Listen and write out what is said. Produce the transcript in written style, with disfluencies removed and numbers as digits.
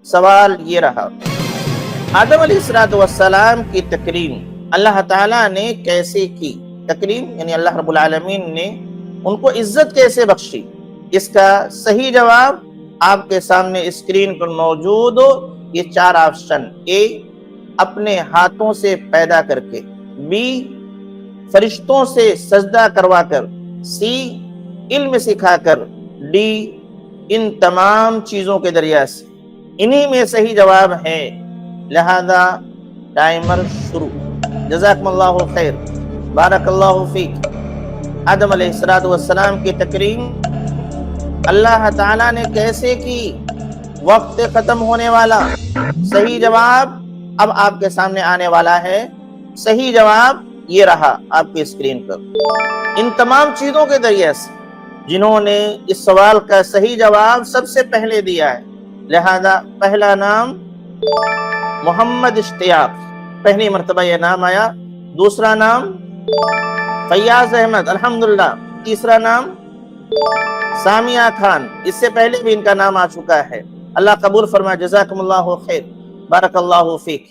سوال یہ رہا، آدم علیہ السلام کی تکریم اللہ تعالیٰ نے کیسے کی؟ تکریم یعنی اللہ رب العالمین نے ان کو عزت کیسے بخشی؟ اس کا صحیح جواب آپ کے سامنے اسکرین پر موجود ہو، یہ 4 آپشن: اے اپنے ہاتھوں سے پیدا کر کے، بی فرشتوں سے سجدہ کروا کر، سی علم سکھا کر، ڈی ان تمام چیزوں کے ذریعہ سے۔ انہی میں صحیح جواب ہے، لہذا ٹائمر شروع۔ جزاکم اللہ خیر، بارک اللہ فیک۔ آدم علیہ السلام کی تکریم اللہ تعالیٰ نے کیسے کی؟ وقت ختم ہونے والا۔ صحیح جواب اب آپ کے سامنے آنے والا ہے۔ صحیح جواب یہ رہا آپ کی اسکرین پر، ان تمام چیزوں کے ذریعے سے۔ جنہوں نے اس سوال کا صحیح جواب سب سے پہلے دیا ہے، لہذا پہلا نام محمد اشتیاق، پہلی مرتبہ یہ نام آیا۔ دوسرا نام فیاض احمد، الحمدللہ۔ تیسرا نام سامیہ خان، اس سے پہلے بھی ان کا نام آ چکا ہے۔ اللہ قبول فرمائے، جزاکم اللہ خیر، بارک اللہ فیک۔